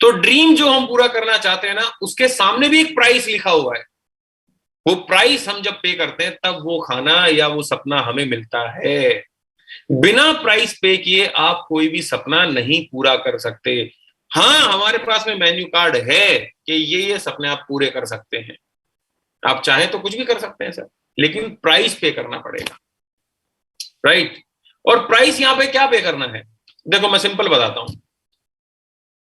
तो ड्रीम जो हम पूरा करना चाहते हैं ना, उसके सामने भी एक प्राइस लिखा हुआ है। वो प्राइस हम जब पे करते हैं तब वो खाना या वो सपना हमें मिलता है। बिना प्राइस पे किए आप कोई भी सपना नहीं पूरा कर सकते। हाँ, हमारे पास में मेन्यू कार्ड है कि ये सपने आप पूरे कर सकते हैं। आप चाहें तो कुछ भी कर सकते हैं सर, लेकिन प्राइस पे करना पड़ेगा, राइट। और प्राइस यहां पे क्या पे करना है? देखो मैं सिंपल बताता हूं।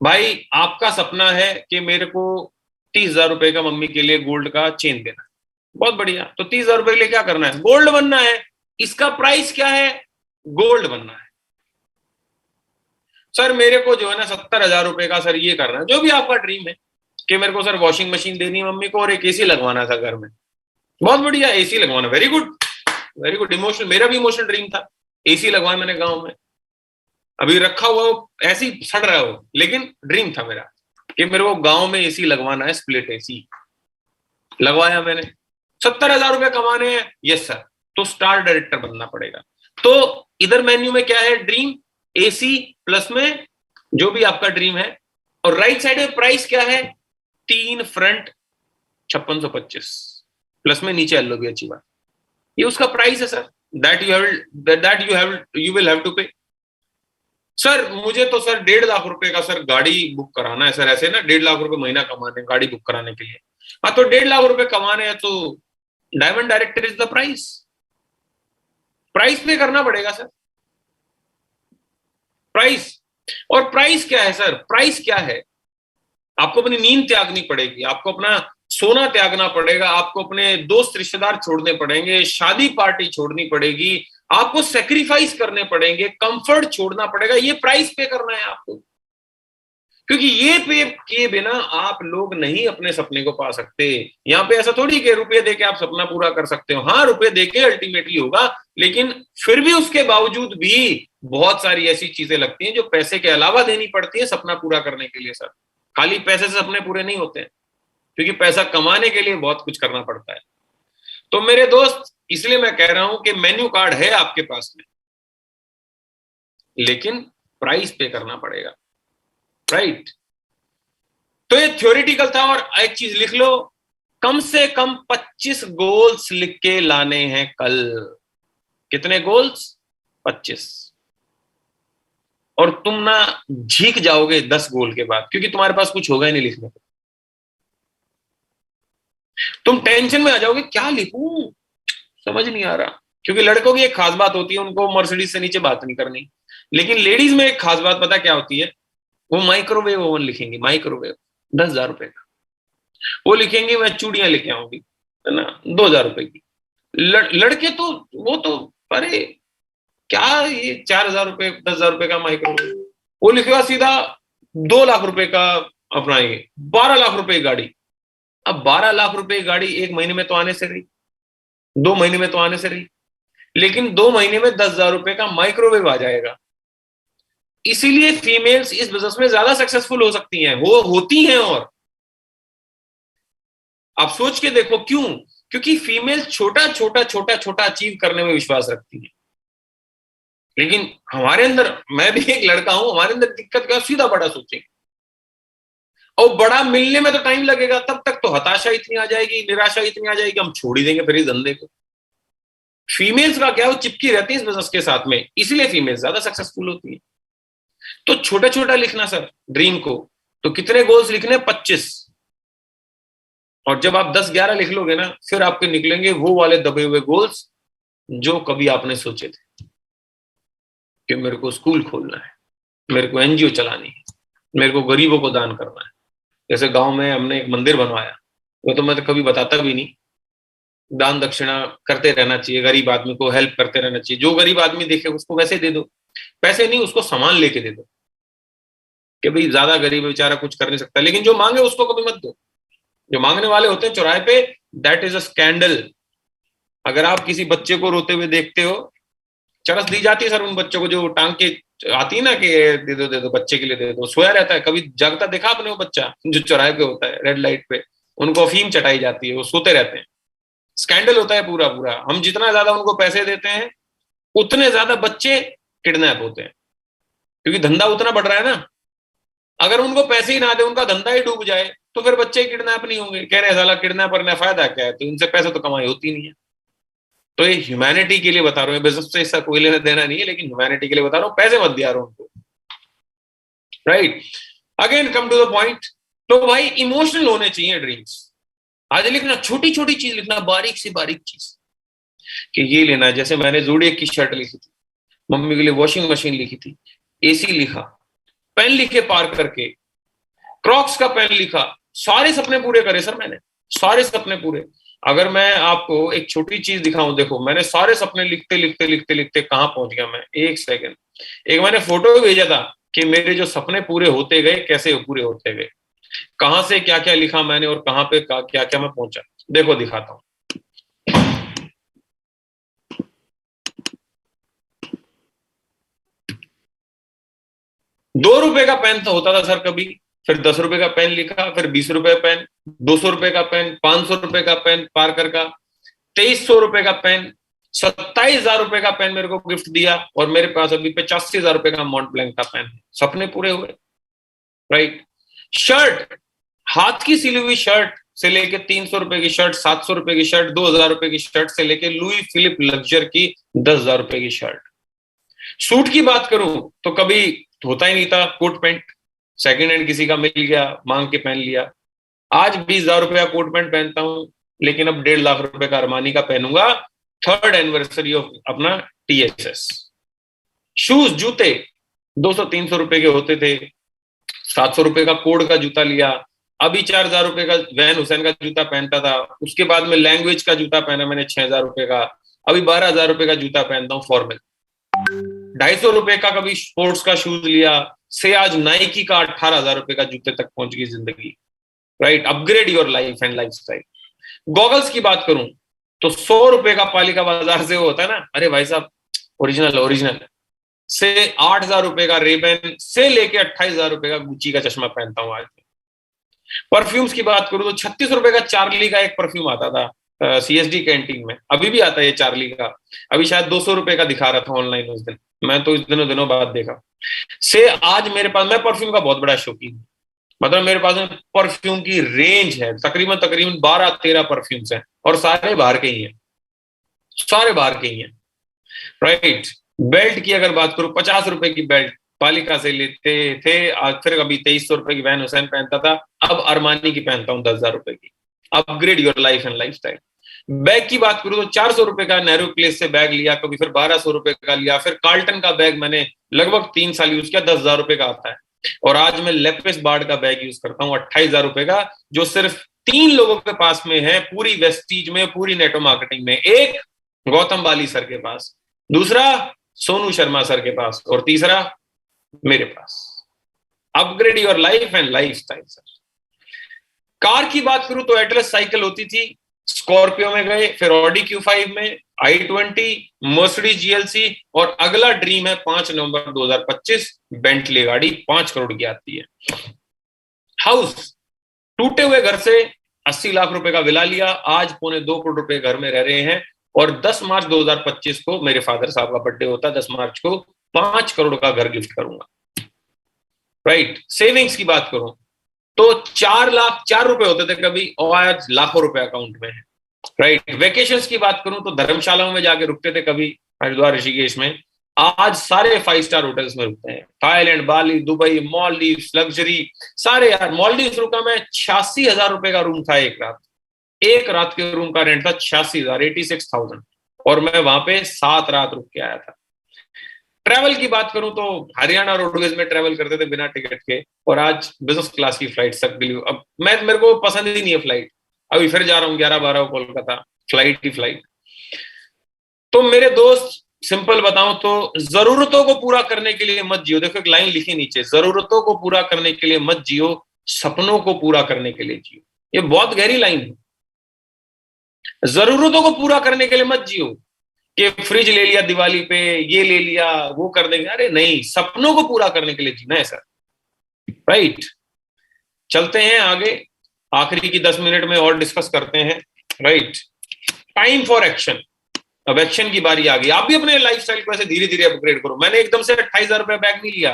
भाई आपका सपना है कि मेरे को 30,000 रुपए का मम्मी के लिए गोल्ड का चेन देना है। बहुत बढ़िया, तो 30,000 रुपए के लिए क्या करना है? गोल्ड बनना है। इसका प्राइस क्या है? गोल्ड बनना है। सर मेरे को जो है ना 70,000 रुपए का सर ये करना है, जो भी आपका ड्रीम है, कि मेरे को सर वॉशिंग मशीन देनी है मम्मी को और एक एसी लगवाना था घर में। बहुत बढ़िया, एसी लगवाना, very good, very good. Emotional, मेरा भी इमोशनल ड्रीम था, एसी लगवाया मैंने गांव में। अभी रखा हुआ वो ऐसे ही सड़ रहा हो, लेकिन ड्रीम था मेरा कि मेरे को गांव में एसी लगवाना है, स्प्लिट एसी। लगवाया मैंने। 70,000 रुपए कमाने हैं, यस सर। तो स्टार डायरेक्टर बनना पड़ेगा। तो इधर मेन्यू में क्या है? ड्रीम, एसी, प्लस में जो भी आपका ड्रीम है। और राइट साइड में प्राइस क्या है? 3 फ्रंट 5625, प्लस में नीचे एलओ भी, अच्छी बात। ये उसका प्राइस है sir, that you will have to pay. Sir मुझे तो सर 1.5 लाख रुपए का सर गाड़ी बुक कराना है सर, ऐसे ना 1.5 लाख रुपए महीना कमाने गाड़ी बुक कराने के लिए। हाँ, तो 1.5 लाख रुपए कमाने हैं तो diamond director is the price. Price पे करना पड़ेगा सर, प्राइस। और प्राइस क्या है सर? प्राइस क्या है? आपको अपनी नींद त्यागनी पड़ेगी, आपको अपना सोना त्यागना पड़ेगा, आपको अपने दोस्त रिश्तेदार छोड़ने पड़ेंगे, शादी पार्टी छोड़नी पड़ेगी, आपको सेक्रीफाइस करने पड़ेंगे, कंफर्ट छोड़ना पड़ेगा। ये प्राइस पे करना है आपको, क्योंकि ये पे किए बिना आप लोग नहीं अपने सपने को पा सकते। यहाँ पे ऐसा थोड़ी कि रुपये देके आप सपना पूरा कर सकते हो। हाँ, रुपये देके अल्टीमेटली होगा, लेकिन फिर भी उसके बावजूद भी बहुत सारी ऐसी चीजें लगती हैं जो पैसे के अलावा देनी पड़ती है सपना पूरा करने के लिए सर। खाली पैसे से सपने पूरे नहीं होते हैं, क्योंकि पैसा कमाने के लिए बहुत कुछ करना पड़ता है। तो मेरे दोस्त, इसलिए मैं कह रहा हूं कि मेन्यू कार्ड है आपके पास में, लेकिन प्राइस पे करना पड़ेगा, राइट। तो ये थ्योरेटिकल था। और एक चीज लिख लो, कम से कम 25 गोल्स लिख के लाने हैं कल। कितने गोल्स? 25। और तुम ना झीक जाओगे 10 गोल के बाद, क्योंकि तुम्हारे पास कुछ होगा ही नहीं लिखने को। तुम टेंशन में आ जाओगे, क्या लिखूं, समझ नहीं आ रहा। क्योंकि लड़कों की एक खास बात होती है, उनको मर्सिडीज से नीचे बात नहीं करनी। लेकिन लेडीज में एक खास बात पता क्या होती है? वो माइक्रोवेव ओवन लिखेंगी, माइक्रोवेव, 10,000 रुपए का। वो लिखेंगे मैं चूड़ियां लेके आऊंगी, है ना, 2,000 रुपए की। लड़के तो वो तो, अरे क्या ये 4,000 रुपए 10,000 रुपए का माइक्रोवेव, वो लिखेगा सीधा 2 लाख रुपए का। अपना ये 12 लाख रुपए की गाड़ी। अब 12 लाख रुपए की गाड़ी एक महीने में तो आने से रही, 2 महीने में तो आने से रही, लेकिन 2 महीने में 10,000 रुपए का माइक्रोवेव आ जाएगा। इसीलिए फीमेल्स इस बिजनेस में ज्यादा सक्सेसफुल हो सकती हैं, वो होती हैं। और आप सोच के देखो क्यों? क्योंकि फीमेल छोटा छोटा छोटा छोटा अचीव करने में विश्वास रखती है। लेकिन हमारे अंदर, मैं भी एक लड़का हूं, हमारे अंदर दिक्कत क्या? सीधा बड़ा सोचेंगे, और बड़ा मिलने में तो टाइम लगेगा, तब तक तो हताशा इतनी आ जाएगी, निराशा इतनी आ जाएगी, हम छोड़ ही देंगे फिर इस धंधे को। फीमेल्स का क्या, वो चिपकी रहती है इस बिजनेस के साथ में, इसलिए फीमेल्स ज्यादा सक्सेसफुल होती है। तो छोटा छोटा लिखना सर ड्रीम को। तो कितने गोल्स लिखने? 25। और जब आप 10-11 लिख लोगे ना, फिर आपके निकलेंगे वो वाले दबे हुए गोल्स जो कभी आपने सोचे थे कि मेरे को स्कूल खोलना है, मेरे को एनजीओ चलानी है, मेरे को गरीबों को दान करना है। जैसे गांव में हमने एक मंदिर बनवाया, वो तो मैं तो कभी बताता भी नहीं। दान दक्षिणा करते रहना चाहिए, गरीब आदमी को हेल्प करते रहना चाहिए। जो गरीब आदमी देखे उसको वैसे दे दो, पैसे नहीं, उसको सामान लेके दे दो, कि भाई ज्यादा गरीब है बेचारा, कुछ कर नहीं सकता, लेकिन जो मांगे उसको कभी मत दो। जो मांगने वाले होते हैं चौराहे पे, दैट इज अ स्कैंडल। अगर आप किसी बच्चे को रोते हुए देखते हो, चरस दी जाती है सर उन बच्चों को जो टांग के आती है ना, कि दे दो बच्चे के लिए दे दो। सोया रहता है, कभी जागता देखा आपने वो बच्चा जो चौराहे पे होता है रेड लाइट पे? उनको अफीम चटाई जाती है, वो सोते रहते हैं। स्कैंडल होता है पूरा पूरा। हम जितना ज्यादा उनको पैसे देते हैं, उतने ज्यादा बच्चे किडनैप होते हैं, क्योंकि धंधा उतना बढ़ रहा है ना। अगर उनको पैसे ही ना दे, उनका धंधा ही डूब जाए, तो फिर बच्चे किडनैप नहीं होंगे। कह रहे साला किडनैपर ने फायदा क्या है, तो इनसे पैसे तो कमाई होती नहीं है। तो ये ह्यूमैनिटी के लिए बता रहा हूँ, बिजनेस से इसका कोई लेना देना नहीं है, लेकिन ह्यूमैनिटी के लिए बता रहा हूँ, पैसे मत दिया रहा हूँ उनको, right. Again come to the point. तो भाई इमोशनल होने चाहिए ड्रीम्स। आज लिखना, छोटी छोटी चीज लिखना, बारीक से बारीक चीज, कि ये लेना है। जैसे मैंने जोडिएक की शर्ट लिखी थी, मम्मी के लिए वॉशिंग मशीन लिखी थी, एसी लिखा, पेन लिखे पार करके, क्रॉक्स का पेन लिखा, सारे सपने पूरे करे सर मैंने, सारे सपने पूरे। अगर मैं आपको एक छोटी चीज दिखाऊं, देखो मैंने सारे सपने लिखते लिखते लिखते लिखते कहां पहुंच गया मैं, एक सेकंड। एक मैंने फोटो भेजा था कि मेरे जो सपने पूरे होते गए, कैसे पूरे होते गए, कहां से क्या क्या लिखा मैंने और कहां पे क्या क्या मैं पहुंचा। देखो दिखाता हूं। ₹2 का पेन तो होता था सर कभी, फिर ₹10 का पेन लिखा, फिर ₹20 पेन, ₹200 का पेन, ₹500 का पेन, पार्कर का, ₹2300 का पेन, ₹27,000 का पेन मेरे को गिफ्ट दिया, और मेरे पास अभी ₹85,000 का मॉन्ट ब्लैंक का पेन है। सपने पूरे हुए, राइट। शर्ट, हाथ की सिली हुई शर्ट से लेके ₹300 की शर्ट, ₹700 की शर्ट, ₹2,000 की शर्ट से लेके लुई फिलिप लग्जर की ₹10,000 की शर्ट। सूट की बात करूं तो कभी होता ही नहीं था, कोट पैंट सेकंड हैंड किसी का मिल गया, मांग के पहन लिया। आज ₹20,000 का कोट पैंट पहनता हूं, लेकिन अब ₹1.5 लाख का अरमानी का पहनूंगा, 3rd एनिवर्सरी ऑफ अपना TSS। शूज, जूते 200-300 के होते थे, ₹700 का कोड का जूता लिया, अभी ₹4,000 का वैन हुसैन का जूता पहनता था, उसके बाद में लैंग्वेज का जूता पहना मैंने ₹6,000 का, अभी ₹12,000 का जूता पहनता हूँ फॉर्मल। ₹250 का कभी स्पोर्ट्स का शूज लिया, से आज नाइकी का ₹18,000 का जूते तक पहुंच गई जिंदगी, right. Upgrade your life and lifestyle. Goggles की बात करूं तो ₹100 का पालिका बाजार से वो होता है ना, अरे भाई साहब ओरिजिनल ओरिजिनल, से ₹8,000 का रेबन, से लेके ₹28,000 का गुच्ची का चश्मा पहनता हूं आज। परफ्यूम्स की बात करूं तो ₹36 का चार्ली का एक परफ्यूम आता था CSD कैंटीन में, अभी भी आता है ये चार्ली का, अभी शायद ₹200 का दिखा रहा था ऑनलाइन उस दिन, मैं तो इस दिनों बाद देखा। से आज मेरे पास, मैं परफ्यूम का बहुत बड़ा शौकीन हूँ, मतलब मेरे पास में परफ्यूम की रेंज है, तकरीबन तकरीबन 12-13 परफ्यूम्स हैं, और सारे बाहर के ही हैं, सारे बाहर के ही हैं, राइट। बेल्ट की अगर बात करूं, ₹50 की बेल्ट पालिका से लेते थे, आज फिर अभी ₹2300 की वैन हुसैन पहनता था, अब अरमानी की पहनता हूं ₹10,000 की। Upgrade your life and lifestyle. Bag की बात करूं तो ₹400 का नेहरू प्लेस से बैग लिया, कभी फिर ₹1,200 का लिया, फिर कार्ल्टन का बैग मैंने लगभग 3 साल यूज किया, ₹10,000 का आता है। और आज मैं लेपिस बार्ड का बैग यूज करता हूँ ₹28,000 का, जो सिर्फ 3 लोगों के पास में है पूरी वेस्टीज में, पूरी नेटो मार्केटिंग में। एक गौतम बाली सर के पास, दूसरा सोनू शर्मा सर के पास, और तीसरा मेरे पास। Upgrade your life and lifestyle sir. Car की बात करूं तो एटलस साइकिल होती थी, स्कॉर्पियो में गए, फिर ऑडी Q5 में, i20, मर्सिडीज GLC, और अगला ड्रीम है 5 नवंबर 2025 बेंटली गाड़ी 5 करोड़ की आती है। हाउस, टूटे हुए घर से ₹80 लाख का विला लिया, आज ₹2.25 करोड़ घर में रह रहे हैं, और 10 मार्च 2025 को मेरे फादर साहब का बर्थडे होता है, 10 मार्च को 5 करोड़ का घर गिफ्ट करूंगा, राइट। सेविंग्स की बात करूं तो ₹4 होते थे कभी, और आज लाखों रुपए अकाउंट में है, राइट। वेकेशंस की बात करूं तो धर्मशालाओं में जाके रुकते थे कभी, हरिद्वार ऋषिकेश में, आज सारे 5 स्टार होटल्स में रुकते हैं, थाईलैंड, बाली, दुबई, मालदीव्स, लग्जरी, सारे। यार मालदीव्स रुका मैं, ₹86,000 का रूम था एक रात, एक रात के रूम का रेंट था 86,000, 86,000, और मैं वहां पे 7 रात रुक के आया था। ट्रैवल की बात करूं तो हरियाणा रोडवेज में ट्रैवल करते थे बिना टिकट के, और आज बिजनेस क्लास की फ्लाइट तक बिलीव, अब मेरे को पसंद ही नहीं है फ्लाइट, अभी फिर जा रहा हूँ 11-12 कोलकाता, फ्लाइट ही फ्लाइट। तो मेरे दोस्त सिंपल बताऊं तो जरूरतों को पूरा करने के लिए मत जियो, देखो एक लाइन लिखी नीचे, जरूरतों को पूरा करने के लिए मत जियो, सपनों को पूरा करने के लिए जियो। ये बहुत गहरी लाइन है। जरूरतों को पूरा करने के लिए मत जियो कि फ्रिज ले लिया दिवाली पे, ये ले लिया, वो कर देंगे, अरे नहीं, सपनों को पूरा करने के लिए जीना है सर, राइट। चलते हैं आगे, आखिरी की 10 मिनट में और डिस्कस करते हैं, राइट। Time for action. अब एक्शन की बारी आ गई, आप भी अपने लाइफस्टाइल को ऐसे धीरे धीरे अपग्रेड करो। मैंने एकदम से ₹28,000 बैग नहीं लिया,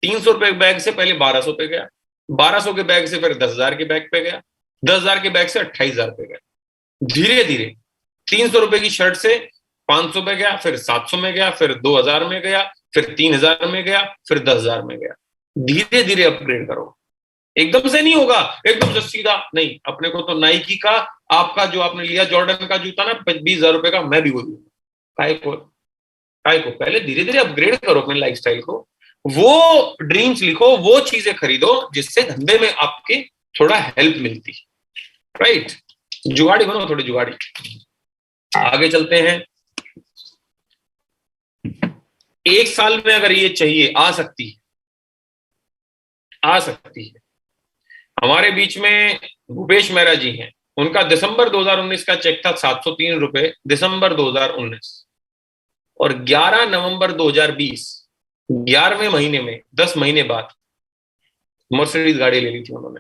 300 रुपए के बैग से पहले 1200 पे गया, 1200 के बैग से फिर 10,000 के बैग पे गया, 10,000 के बैग से 28,000 पे गया। धीरे धीरे 300 रुपए की शर्ट से 500 पे गया, फिर 700 में गया, फिर 2,000 में गया, फिर 3,000 में गया, फिर 10,000 में गया। धीरे धीरे अपग्रेड करो, एकदम से नहीं होगा, एकदम से सीधा नहीं। अपने को तो नाइकी का, आपका जो आपने लिया जॉर्डन का जूता ना 20,000 रुपए का, मैं भी वो लूंगा। काय को पहले धीरे धीरे अपग्रेड करो अपने लाइफस्टाइल को, वो ड्रीम्स लिखो, वो चीजें खरीदो जिससे धंधे में आपके थोड़ा हेल्प मिलती है, राइट। जुगाड़ी बनो, थोड़ी जुगाड़ी। आगे चलते हैं। 1 साल में अगर ये चाहिए, आ सकती है, आ सकती है। हमारे बीच में भूपेश मेहरा जी हैं, उनका दिसंबर 2019 का चेक था 703 रुपए, दिसंबर 2019, और 11 नवंबर 2020, 11वें महीने में 10 महीने बाद मर्सिडीज गाड़ी ले ली थी उन्होंने।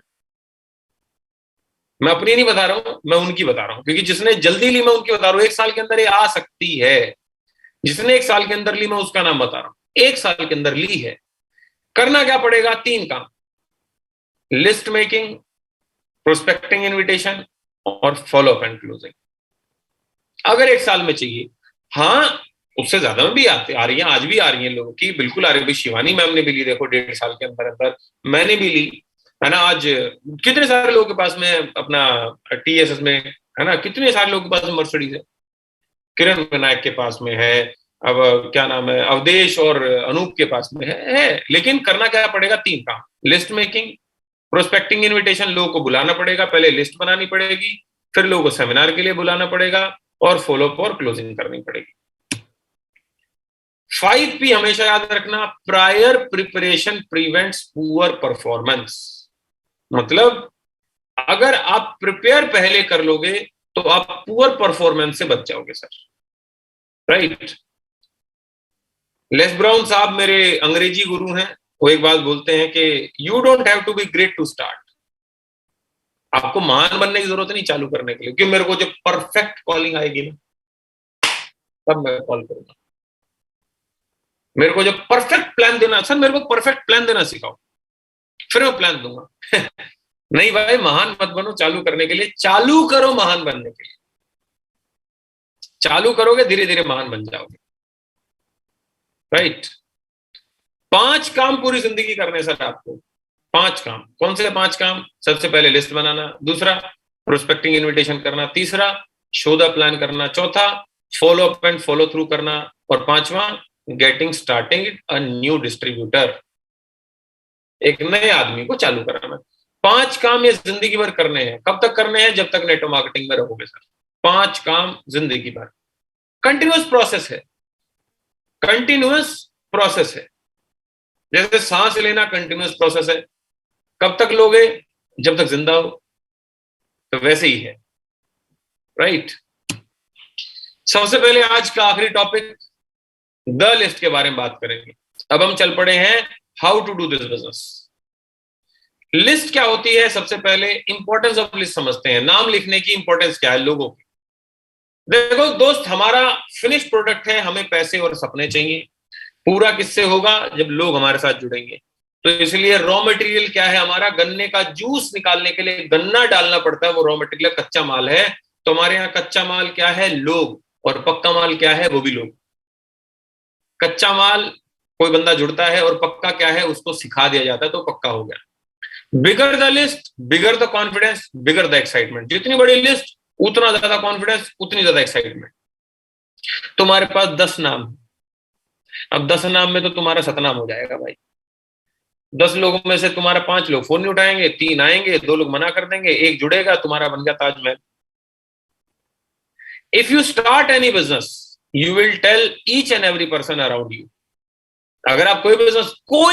मैं अपनी नहीं बता रहा हूं, मैं उनकी बता रहा हूं, क्योंकि जिसने जल्दी ली मैं उनकी बता रहा हूं। 1 साल के अंदर ये आ सकती है। जिसने 1 साल के अंदर ली मैं उसका नाम बता रहा हूं। 1 साल के अंदर ली है। करना क्या पड़ेगा? 3 काम: लिस्ट मेकिंग, प्रोस्पेक्टिंग इनविटेशन, और फॉलो अप एंड क्लोजिंग। अगर 1 साल में चाहिए, हाँ उससे ज्यादा में भी आ रही है, आज भी आ रही है लोगों की, बिल्कुल आ रही है। शिवानी मैम ने भी ली, देखो 1.5 साल के अंदर अंदर, मैंने भी ली, है ना। आज कितने सारे लोगों के पास में अपना TSS में, है ना, कितने सारे लोगों के पास में मर्सिडीज है। किरण विनायक के पास में है, अब क्या नाम है, अवधेश और अनूप के पास में है। लेकिन करना क्या पड़ेगा? 3 काम: लिस्ट मेकिंग, प्रोस्पेक्टिंग इनविटेशन, लोगों को बुलाना पड़ेगा, पहले लिस्ट बनानी पड़ेगी, फिर लोगों को सेमिनार के लिए बुलाना पड़ेगा, और फॉलो अप और क्लोजिंग करनी पड़ेगी। 5P हमेशा याद रखना, prior preparation prevents poor performance. मतलब अगर आप प्रिपेयर पहले कर लोगे तो आप पुअर परफॉर्मेंस से बच जाओगे सर, राइट। लेस ब्राउन साहब मेरे अंग्रेजी गुरु हैं, वो एक बात बोलते हैं कि you don't have to be great to start. आपको महान बनने की जरूरत नहीं चालू करने के लिए, क्योंकि मेरे को जब परफेक्ट कॉलिंग आएगी ना, तब मैं कॉल करूंगा। मेरे को जब परफेक्ट प्लान देना, सर मेरे को परफेक्ट प्लान देना सिखाओ, फिर मैं प्लान दूंगा। नहीं भाई, महान मत बनो चालू करने के लिए, चालू करो महान बनने के लिए। चालू करोगे धीरे धीरे महान बन जाओगे, राइट। 5 काम पूरी जिंदगी करने सर आपको। 5 काम। कौन से 5 काम? सबसे पहले लिस्ट बनाना, दूसरा प्रोस्पेक्टिंग इनविटेशन करना, तीसरा शो द प्लान करना, चौथा follow up and follow through करना, और 5वां getting starting a new distributor, एक नए आदमी को चालू कराना। 5 काम ये जिंदगी भर करने हैं। कब तक करने हैं? जब तक नेटवर्क मार्केटिंग में रहोगे सर। 5 काम जिंदगी भर। कंटिन्यूअस प्रोसेस है, कंटिन्यूअस प्रोसेस है। जैसे सांस लेना कंटिन्यूअस प्रोसेस है, कब तक लोगे? जब तक जिंदा हो। तो वैसे ही है, राइट। सबसे पहले आज का आखिरी टॉपिक द लिस्ट के बारे में बात करेंगे। अब हम चल पड़े हैं how to do this business. List क्या होती है? सबसे पहले इंपॉर्टेंस ऑफ लिस्ट समझते हैं। नाम लिखने की इंपॉर्टेंस क्या है लोगों की। देखो दोस्त, हमारा फिनिश प्रोडक्ट है, हमें पैसे और सपने चाहिए। पूरा किससे होगा? जब लोग हमारे साथ जुड़ेंगे। तो इसलिए रॉ मटेरियल क्या है हमारा? गन्ने का जूस निकालने के लिए गन्ना डालना पड़ता है, वो रॉ मटेरियल कच्चा माल है। तो हमारे यहाँ कच्चा माल क्या है? लोग। और पक्का माल क्या है? वो भी लोग। कच्चा माल कोई बंदा जुड़ता है, और पक्का क्या है? उसको सिखा दिया जाता है, तो पक्का हो गया। Bigger the list bigger the confidence bigger the excitement. जितनी बड़ी लिस्ट उतना ज्यादा कॉन्फिडेंस, उतनी ज्यादा एक्साइटमेंट। तुम्हारे पास 10 नाम, अब 10 नाम में तो तुम्हारा सतनाम हो जाएगा भाई। 10 लोगों में से तुम्हारा 5 लोग फोन नहीं उठाएंगे, 3 आएंगे, 2 लोग मना कर देंगे, 1 जुड़ेगा, तुम्हारा बन गया Taj Mahal. If you start any business you will tell each and every person around you. अगर आप कोई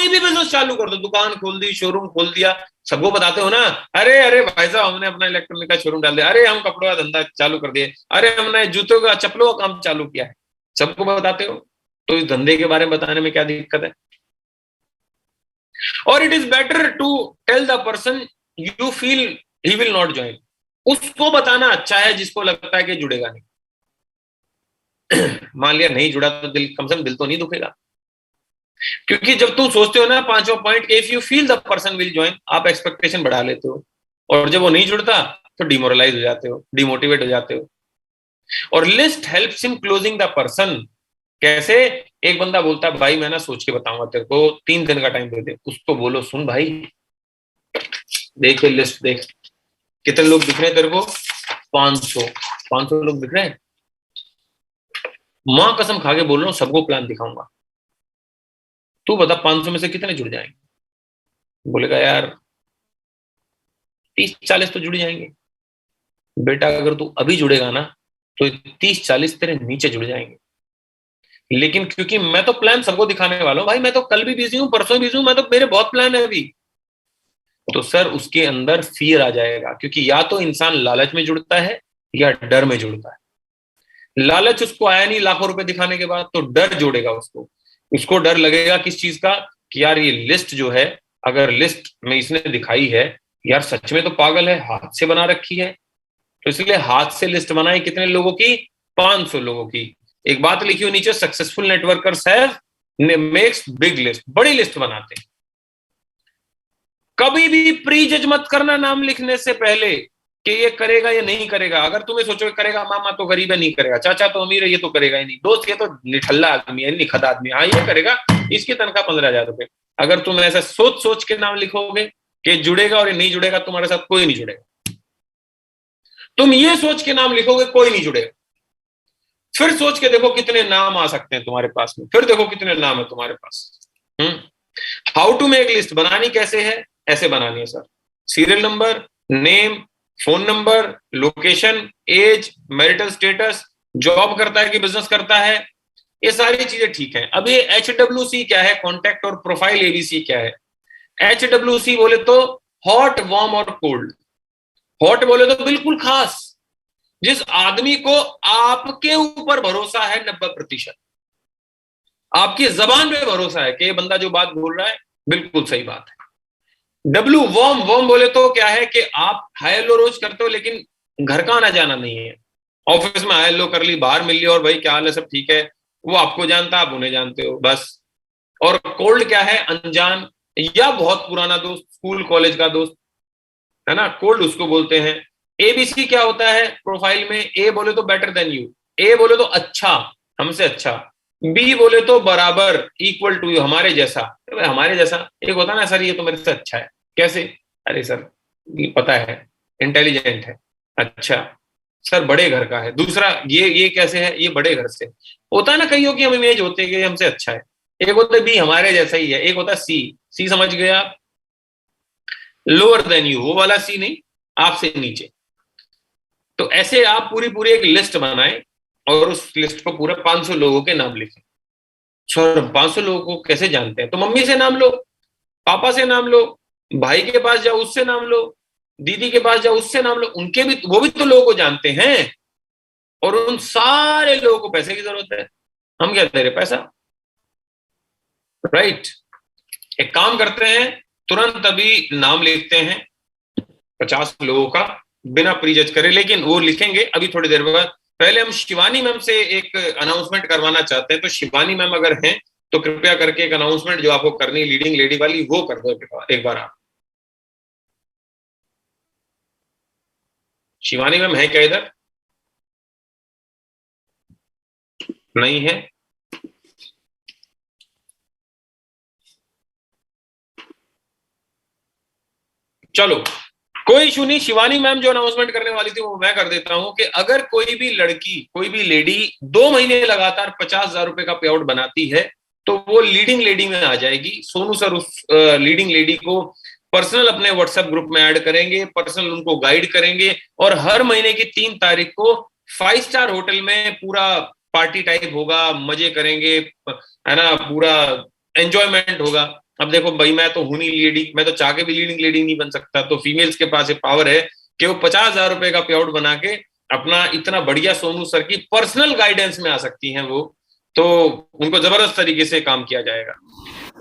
भी बिजनेस चालू कर दो, दुकान खोल दी, शोरूम खोल दिया, सबको बताते हो ना, अरे अरे भाई साहब हमने अपना इलेक्ट्रॉनिक का शोरूम डाल दिया, अरे हम कपड़ों का धंधा चालू कर दिए, अरे हमने जूतों का चप्पलों का काम चालू किया है, सबको बताते हो। तो इस धंधे के बारे में बताने में क्या दिक्कत है? और it is better to tell the person you feel he will not join. उसको बताना अच्छा है जिसको लगता है कि जुड़ेगा नहीं। मान लिया नहीं जुड़ा तो दिल, कम से कम दिल तो नहीं दुखेगा। क्योंकि जब तुम सोचते हो ना पांचवा point, if you feel the person will join, आप एक्सपेक्टेशन बढ़ा लेते हो, और जब वो नहीं जुड़ता तो डिमोरलाइज हो जाते हो, डिमोटिवेट हो जाते हो। और list helps in closing the person. कैसे? एक बंदा बोलता है भाई मैं ना सोच के बताऊंगा तेरे को, 3 दिन का टाइम दे दे। उसको बोलो सुन भाई, देख लिस्ट देख, कितने लोग दिख रहे हैं तेरे को? 500। 500 लोग दिख रहे हैं? मां कसम खा के बोल रहा हूँ, सबको प्लान दिखाऊंगा। तू बता 500 में से कितने जुड़ जाएंगे? बोलेगा यार 30-40 तो जुड़ जाएंगे। बेटा अगर तू अभी जुड़ेगा ना तो 30-40 तेरे नीचे जुड़ जाएंगे। लेकिन क्योंकि मैं तो प्लान सबको दिखाने वाला हूं भाई, मैं तो कल भी बिजी हूं, परसों बिजी हूं, मैं तो, मेरे बहुत प्लान है अभी। तो सर उसके अंदर फियर आ जाएगा, क्योंकि या तो इंसान लालच में जुड़ता है या डर में जुड़ता है। लालच उसको आया नहीं लाखों रुपए दिखाने के बाद, तो डर जोड़ेगा उसको। उसको डर लगेगा किस चीज का? कि यार ये लिस्ट जो है, अगर लिस्ट में इसने दिखाई है, यार सच में तो पागल है, हाथ से बना रखी है। तो इसलिए हाथ से लिस्ट बनाई, कितने लोगों की? 500 लोगों की। एक बात लिखी हो नीचे, successful networkers have makes big list, बड़ी लिस्ट बनाते हैं। कभी भी प्री जज मत करना नाम लिखने से पहले कि ये करेगा या नहीं करेगा। अगर तुम्हें सोचो करेगा, मामा तो गरीब है नहीं करेगा, चाचा तो अमीर है ये तो करेगा ही नहीं, दोस्त ये तो निठल्ला आदमी है, निखद आदमी, हाँ ये करेगा, इसकी तनख्वाह 15,000 रुपए। अगर तुम ऐसा सोच सोच के नाम लिखोगे कि जुड़ेगा और ये नहीं जुड़ेगा, तुम्हारे साथ कोई नहीं जुड़ेगा। तुम ये सोच के नाम लिखोगे कोई नहीं जुड़ेगा, फिर सोच के देखो कितने नाम आ सकते हैं तुम्हारे पास में, फिर देखो कितने नाम है तुम्हारे पास। हाउ टू मेक लिस्ट, बनानी कैसे है? ऐसे बनानी है sir, serial number, name, phone number, location, age, marital status, job करता है कि बिजनेस करता है, ये सारी चीजें ठीक है। अब ये HWC क्या है, कॉन्टैक्ट और प्रोफाइल ABC क्या है? HWC बोले तो हॉट, वार्म और कोल्ड। हॉट बोले तो बिल्कुल खास, जिस आदमी को आपके ऊपर भरोसा है 90%, आपकी जबान पे भरोसा है कि ये बंदा जो बात बोल रहा है बिल्कुल सही बात है। डब्ल्यू, वॉर्म, वॉर्म बोले तो क्या है कि आप हाय हेलो रोज करते हो लेकिन घर का आना जाना नहीं है। ऑफिस में हाय हेलो कर ली, बाहर मिल ली और भाई क्या हाल है, सब ठीक है, वो आपको जानता है, आप उन्हें जानते हो बस। और कोल्ड क्या है? अनजान या बहुत पुराना दोस्त, स्कूल कॉलेज का दोस्त, है ना, कोल्ड उसको बोलते हैं। ABC क्या होता है प्रोफाइल में? ए बोले तो बेटर देन यू, ए बोले तो अच्छा, हमसे अच्छा। बी बोले तो बराबर, इक्वल टू यू, हमारे जैसा। हमारे जैसा एक होता है ना, सर ये तो मेरे से अच्छा है। कैसे? अरे सर ये पता है, इंटेलिजेंट है। अच्छा सर बड़े घर का है। दूसरा ये कैसे है? ये बड़े घर से। होता है ना कईयों की हम इमेज होते हैं कि हमसे अच्छा है। एक होता है बी, हमारे जैसा ही है। एक होता है सी, सी समझ गया, लोअर देन यू, वो वाला सी नहीं, आपसे नीचे। तो ऐसे आप पूरी पूरी एक लिस्ट बनाएं और उस लिस्ट को पूरा 500 लोगों के नाम लिखें। सर 500 लोगों को कैसे जानते हैं? तो मम्मी से नाम लो, पापा से नाम लो, भाई के पास जाओ उससे नाम लो, दीदी के पास जाओ उससे नाम लो, उनके भी, वो भी तो लोगों को जानते हैं। और उन सारे लोगों को पैसे की जरूरत है, हम क्या दे रहे? पैसा, राइट। एक काम करते हैं, तुरंत अभी नाम लिखते हैं 50 लोगों का, बिना प्रीजज करे। लेकिन वो लिखेंगे अभी थोड़ी देर बाद। पहले हम शिवानी मैम से एक अनाउंसमेंट करवाना चाहते हैं, तो शिवानी मैम अगर हैं तो कृपया करके एक अनाउंसमेंट जो आपको करनी, लीडिंग लेडी वाली, वो कर दो एक बार आप। शिवानी मैम है क्या इधर? नहीं है? चलो कोई इशू नहीं, शिवानी मैम जो अनाउंसमेंट करने वाली थी वो मैं कर देता हूं कि अगर कोई भी लड़की, कोई भी लेडी 2 महीने लगातार 50,000 रुपए का पे आउट बनाती है तो वो लीडिंग लेडी में आ जाएगी। सोनू सर उस लीडिंग लेडी को पर्सनल अपने व्हाट्सएप ग्रुप में ऐड करेंगे, पर्सनल उनको गाइड करेंगे, और हर महीने की 3 तारीख को 5 स्टार होटल में पूरा पार्टी टाइप होगा, मजे करेंगे, है ना, पूरा एंजॉयमेंट होगा। अब देखो भाई मैं तो हूं नहीं लेडी, मैं तो चाह के भी लीडिंग लेडी नहीं बन सकता, तो फीमेल्स के पास ये पावर है कि वो 50,000 रुपए का पे आउट बना के अपना इतना बढ़िया सोनू सर की पर्सनल गाइडेंस में आ सकती हैं वो। तो उनको जबरदस्त तरीके से काम किया जाएगा,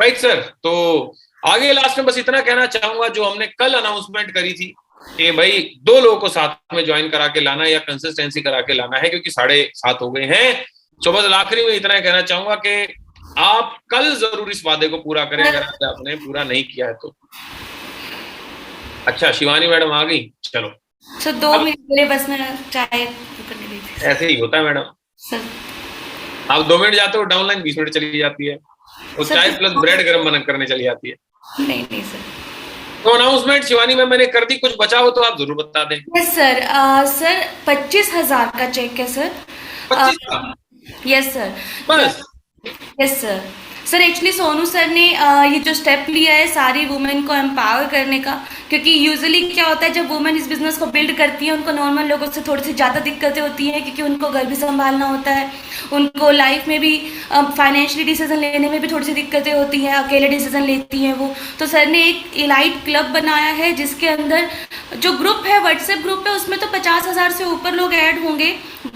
राइट सर। तो आगे लास्ट में बस इतना कहना चाहूंगा, जो हमने कल अनाउंसमेंट करी थी कि भाई 2 लोगों को साथ में ज्वाइन करा के लाना या कंसिस्टेंसी करा के लाना है, क्योंकि 7:30 हो गए हैं। तो बस आखिरी में इतना कहना चाहूंगा कि आप कल जरूर इस वादे को पूरा करें अगर आपने पूरा नहीं किया है तो। अच्छा शिवानी मैडम आ गई, चलो सर 2 मिनट अब के लिए बस मैं चाय करने गई थी ऐसे ही होता है मैडम, सर। आप 2 मिनट जाते हो डाउनलाइन 20 मिनट चली जाती है, वो सर चाय प्लस ब्रेड गर्म बना करने चली जाती है। नहीं नहीं सर। तो अनाउंसमेंट शिवानी मैम मैंने कर दी, कुछ बचा हो तो आप जरूर बता दें। Yes sir. सर 25,000 का चेक है सर। 25 का यस सर। बस? Yes sir. Sir actually Sonu sir ने ये जो स्टेप लिया है सारी वुमेन को एम्पावर करने का, क्योंकि यूजुअली क्या होता है जब वुमेन इस बिजनेस को बिल्ड करती है उनको नॉर्मल लोगों से थोड़ी सी ज़्यादा दिक्कतें होती हैं, क्योंकि उनको घर भी संभालना होता है, उनको लाइफ में भी फाइनेंशियली डिसीजन लेने में भी थोड़ी सी दिक्कतें होती हैं, अकेले डिसीजन लेती हैं वो। तो सर ने एक इलाइट क्लब बनाया है जिसके अंदर जो ग्रुप है, व्हाट्सएप ग्रुप है, उसमें तो 50,000 से ऊपर लोग ऐड होंगे,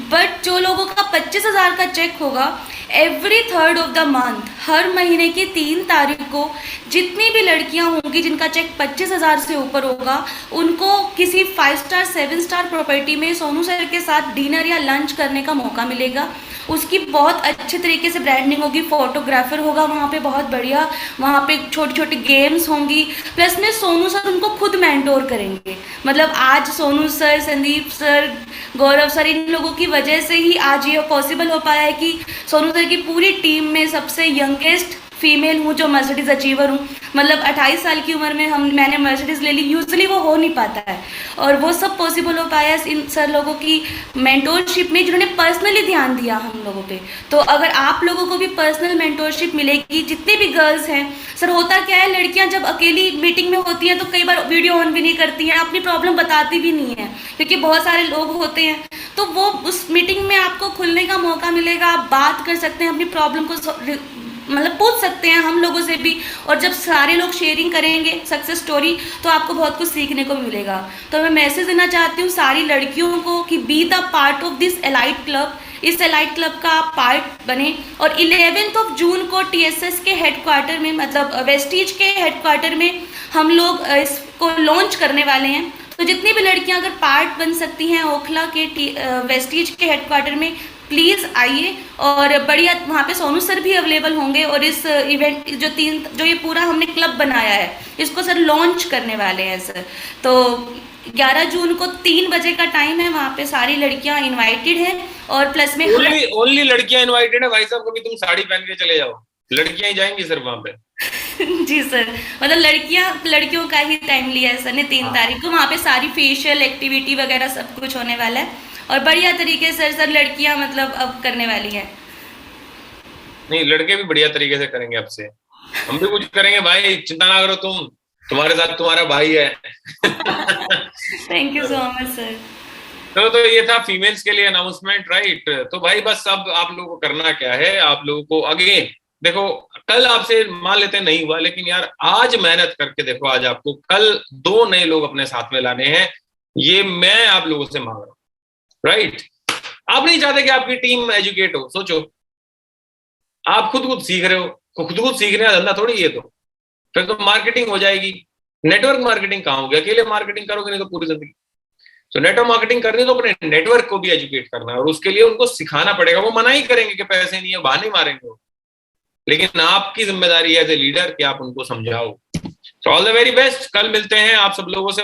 बट जो लोगों का 25,000 का चेक होगा every 3rd of the month, हर महीने की 3 तारीख को जितनी भी लड़कियां होंगी जिनका चेक 25,000 से ऊपर होगा उनको किसी 5 स्टार 7 स्टार प्रॉपर्टी में सोनू सर के साथ डिनर या लंच करने का मौका मिलेगा। उसकी बहुत अच्छे तरीके से ब्रांडिंग होगी, फोटोग्राफर होगा वहाँ पे बहुत बढ़िया, वहाँ पे छोटी छोटी गेम्स होंगी, प्लस में सोनू सर उनको खुद मेंटोर करेंगे। मतलब आज सोनू सर, संदीप सर, गौरव सर, इन लोगों की वजह से ही आज ये पॉसिबल हो पाया है कि सोनू सर की पूरी टीम में सबसे यंगेस्ट फीमेल हूँ जो मर्सिडीज अचीवर हूँ। मतलब 28 साल की उम्र में मैंने मर्सिडीज ले ली, यूजुअली वो हो नहीं पाता है, और वो सब पॉसिबल हो पाया इन सर लोगों की मेंटोरशिप में जिन्होंने पर्सनली ध्यान दिया हम लोगों पे। तो अगर आप लोगों को भी पर्सनल मेंटोरशिप मिलेगी, जितनी भी गर्ल्स हैं, सर होता क्या है लड़कियां जब अकेली मीटिंग में होती हैं तो कई बार वीडियो ऑन भी नहीं करती हैं, अपनी प्रॉब्लम बताती भी नहीं है क्योंकि बहुत सारे लोग होते हैं। तो वो उस मीटिंग में आपको खुलने का मौका मिलेगा, आप बात कर सकते हैं, अपनी प्रॉब्लम को मतलब पूछ सकते हैं हम लोगों से भी, और जब सारे लोग शेयरिंग करेंगे सक्सेस स्टोरी तो आपको बहुत कुछ सीखने को मिलेगा। तो मैं मैसेज देना चाहती हूँ सारी लड़कियों को कि be the part of this elite club, इस एलाइट क्लब का आप पार्ट बने। और 11 जून को टीएसएस के हेडक्वार्टर में, मतलब वेस्टीज के हेडक्वार्टर में हम लोग इसको लॉन्च करने वाले हैं। तो जितनी भी लड़कियां अगर पार्ट बन सकती हैं ओखला के वेस्टीज के हेडक्वार्टर में, प्लीज़ आइए। और बढ़िया वहाँ पे सोनू सर भी अवेलेबल होंगे, और इस इवेंट जो ये पूरा हमने क्लब बनाया है इसको सर लॉन्च करने वाले हैं सर। तो 11 जून को 3 बजे का टाइम है, वहाँ पे सारी लड़कियां इनवाइटेड हैं, और प्लस में ओनली लड़कियां इनवाइटेड है भाई साहब, कभी तुम साड़ी पहन के चले जाओ, लड़कियां ही जाएंगी सिर्फ वहां पे। जी सर, मतलब लड़कियों का ही टाइम लिया है सर ने 3 तारीख को, वहाँ पे सारी फेशियल एक्टिविटी वगैरह सब कुछ होने वाला है, और बढ़िया तरीके से सर लड़कियां मतलब अब करने वाली हैं। नहीं लड़के भी बढ़िया तरीके से करेंगे, अब से हम भी कुछ करेंगे भाई, चिंता ना करो तुम, तुम्हारे साथ तुम्हारा भाई है। Thank you so much sir. तो ये था फीमेल्स के लिए अनाउंसमेंट, राइट। तो भाई बस अब आप लोगों को करना क्या है, आप लोगों को अगेन देखो, कल आपसे मान लेते नहीं हुआ, लेकिन यार आज मेहनत करके देखो, आज आपको कल 2 नए लोग अपने साथ में लाने हैं, ये मैं आप लोगों से मांग रहा हूं, राइट। आप नहीं चाहते कि आपकी टीम एजुकेट हो, सोचो आप खुद सीख रहे हो, खुद सीखने का धंधा थोड़ी ये, तो फिर तो मार्केटिंग हो जाएगी। नेटवर्क मार्केटिंग कहाँ होगी, अकेले मार्केटिंग करोगे नहीं तो पूरी जिंदगी। तो नेटवर्क मार्केटिंग करनी तो अपने नेटवर्क को भी एजुकेट करना है, और उसके लिए उनको सिखाना पड़ेगा। वो मना ही करेंगे कि पैसे नहीं है, बहाने मारेंगे वो, लेकिन आपकी जिम्मेदारी एज ए लीडर कि आप उनको समझाओ। तो ऑल द वेरी बेस्ट, कल मिलते हैं आप सब लोगों से।